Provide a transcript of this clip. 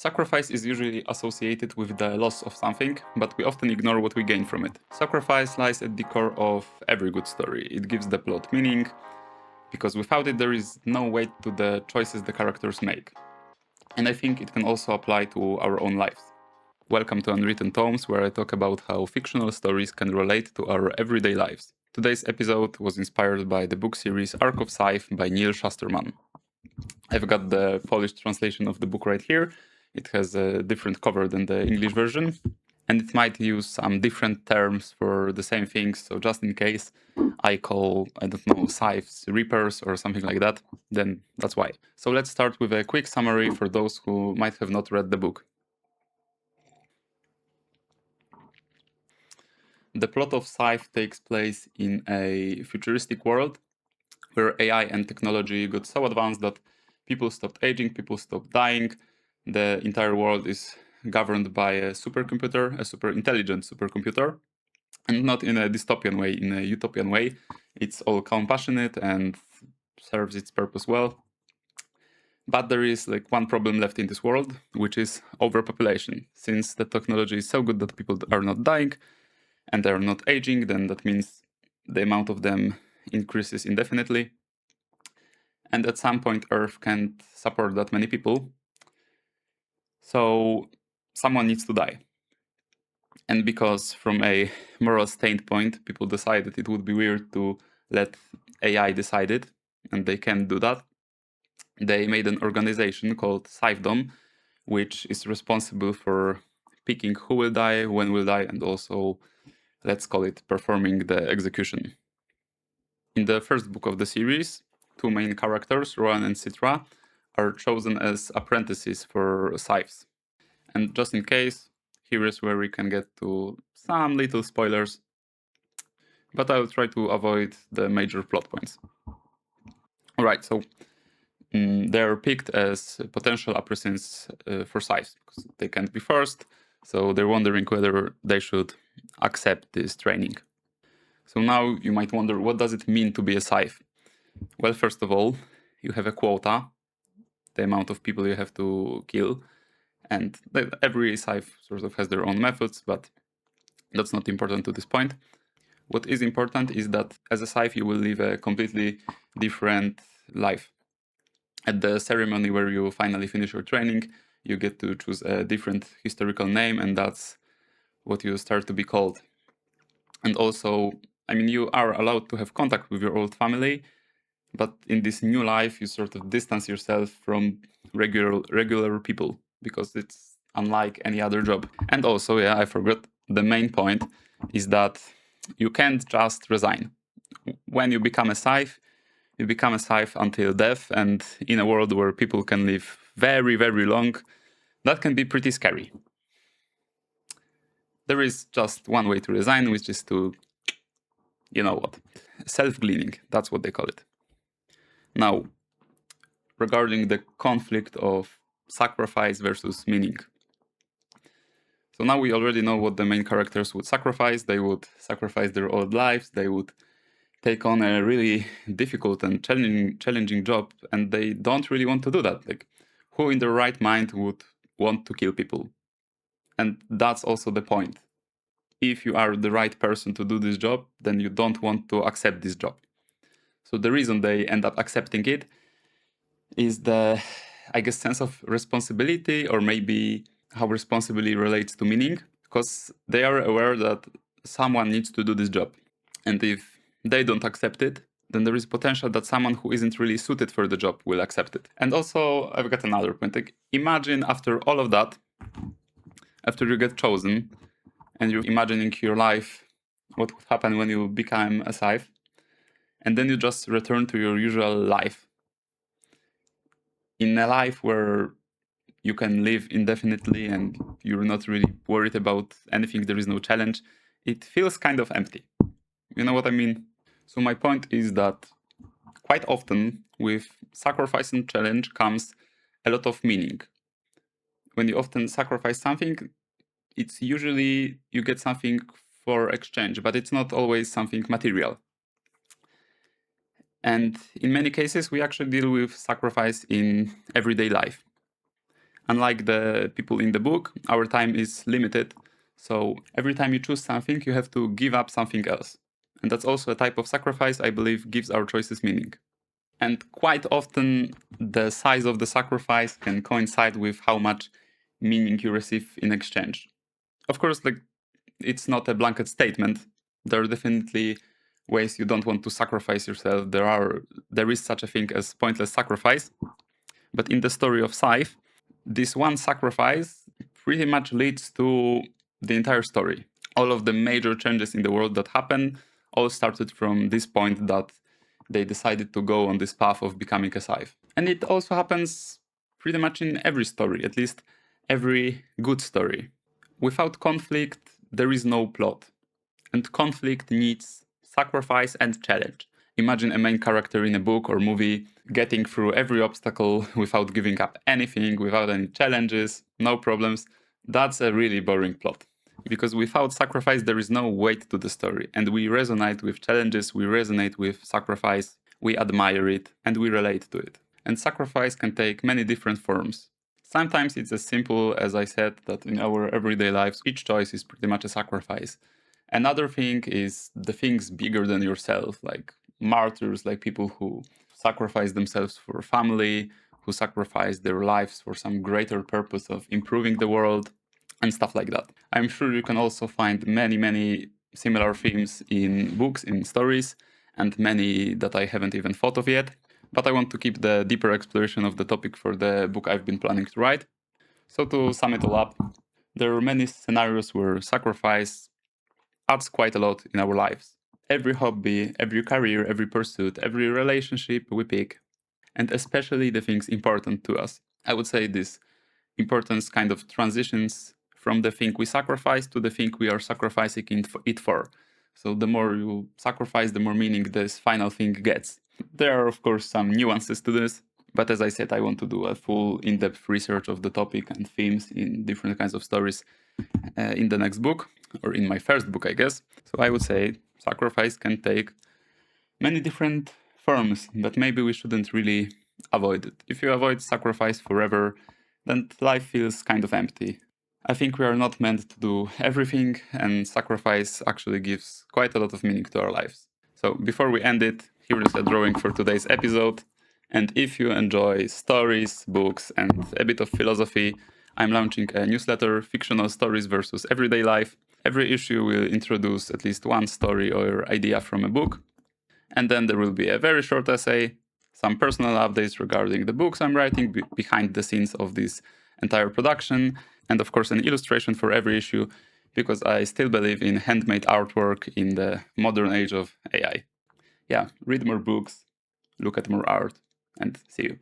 Sacrifice is usually associated with the loss of something, but we often ignore what we gain from it. Sacrifice lies at the core of every good story. It gives the plot meaning, because without it there is no weight to the choices the characters make. And I think it can also apply to our own lives. Welcome to Unwritten Tomes, where I talk about how fictional stories can relate to our everyday lives. Today's episode was inspired by the book series Arc of Scythe by Neal Shusterman. I've got the Polish translation of the book right here. It has a different cover than the English version, and it might use some different terms for the same things. So just in case I call, I don't know, scythes reapers or something like that, then that's why. So let's start with a quick summary for those who might have not read the book. The plot of Scythe takes place in a futuristic world where AI and technology got so advanced that people stopped aging, people stopped dying. The entire world is governed by a supercomputer, a super intelligent supercomputer, and not in a dystopian way, in a utopian way. It's all compassionate and serves its purpose well. But there is like one problem left in this world, which is overpopulation. Since the technology is so good that people are not dying and they are not aging, then that means the amount of them increases indefinitely. And at some point, Earth can't support that many people. So someone needs to die. And because from a moral standpoint, people decided it would be weird to let AI decide it, and they can't do that, they made an organization called Scythedom, which is responsible for picking who will die, when will die, and also, let's call it, performing the execution. In the first book of the series, two main characters, Rowan and Citra, are chosen as apprentices for scythes. And just in case, here is where we can get to some little spoilers, but I'll try to avoid the major plot points. Alright, so they're picked as potential apprentices for scythes, because they can't be forced, so they're wondering whether they should accept this training. So now you might wonder, what does it mean to be a scythe? Well, first of all, you have a quota, the amount of people you have to kill, and every scythe sort of has their own methods, but that's not important to this point. What is important is that as a scythe, you will live a completely different life. At the ceremony where you finally finish your training, you get to choose a different historical name, and that's what you start to be called. And also, I mean, you are allowed to have contact with your old family, but in this new life, you sort of distance yourself from regular people, because it's unlike any other job. And also, yeah, I forgot, the main point is that you can't just resign. When you become a scythe, you become a scythe until death, and in a world where people can live very, very long, that can be pretty scary. There is just one way to resign, which is to, you know what, self-gleaning, that's what they call it. Now, regarding the conflict of sacrifice versus meaning. So now we already know what the main characters would sacrifice. They would sacrifice their old lives, they would take on a really difficult and challenging job, and they don't really want to do that. Like, who in their right mind would want to kill people? And that's also the point. If you are the right person to do this job, then you don't want to accept this job. So the reason they end up accepting it is the, I guess, sense of responsibility, or maybe how responsibility relates to meaning, because they are aware that someone needs to do this job. And if they don't accept it, then there is potential that someone who isn't really suited for the job will accept it. And also, I've got another point. Like, imagine after all of that, after you get chosen, and you're imagining your life, what would happen when you become a scythe, and then you just return to your usual life. In a life where you can live indefinitely and you're not really worried about anything, there is no challenge, it feels kind of empty. You know what I mean? So my point is that quite often with sacrifice and challenge comes a lot of meaning. When you often sacrifice something, it's usually you get something for exchange, but it's not always something material. And in many cases, we actually deal with sacrifice in everyday life. Unlike the people in the book, our time is limited. So every time you choose something, you have to give up something else. And that's also a type of sacrifice I believe gives our choices meaning. And quite often, the size of the sacrifice can coincide with how much meaning you receive in exchange. Of course, it's not a blanket statement. There are definitely ways you don't want to sacrifice yourself. There is such a thing as pointless sacrifice. But in the story of Scythe, this one sacrifice pretty much leads to the entire story. All of the major changes in the world that happen all started from this point that they decided to go on this path of becoming a scythe. And it also happens pretty much in every story, at least every good story. Without conflict, there is no plot. And conflict needs sacrifice and challenge. Imagine a main character in a book or movie getting through every obstacle without giving up anything, without any challenges, no problems. That's a really boring plot. Because without sacrifice, there is no weight to the story. And we resonate with challenges, we resonate with sacrifice, we admire it, and we relate to it. And sacrifice can take many different forms. Sometimes it's as simple as I said, that in our everyday lives, each choice is pretty much a sacrifice. Another thing is the things bigger than yourself, like martyrs, like people who sacrifice themselves for family, who sacrifice their lives for some greater purpose of improving the world, and stuff like that. I'm sure you can also find many similar themes in books, in stories, and many that I haven't even thought of yet. But I want to keep the deeper exploration of the topic for the book I've been planning to write. So to sum it all up, there are many scenarios where sacrifice adds quite a lot in our lives. Every hobby, every career, every pursuit, every relationship we pick, and especially the things important to us. I would say this importance kind of transitions from the thing we sacrifice to the thing we are sacrificing it for. So the more you sacrifice, the more meaning this final thing gets. There are, of course, some nuances to this, but as I said, I want to do a full in-depth research of the topic and themes in different kinds of stories in the next book, or in my first book, I guess. So I would say sacrifice can take many different forms, but maybe we shouldn't really avoid it. If you avoid sacrifice forever, then life feels kind of empty. I think we are not meant to do everything, and sacrifice actually gives quite a lot of meaning to our lives. So before we end it, here is a drawing for today's episode. And if you enjoy stories, books, and a bit of philosophy, I'm launching a newsletter, Fictional Stories versus Everyday Life. Every issue will introduce at least one story or idea from a book. And then there will be a very short essay, some personal updates regarding the books I'm writing, behind the scenes of this entire production, and of course an illustration for every issue, because I still believe in handmade artwork in the modern age of AI. Yeah, read more books, look at more art, and see you.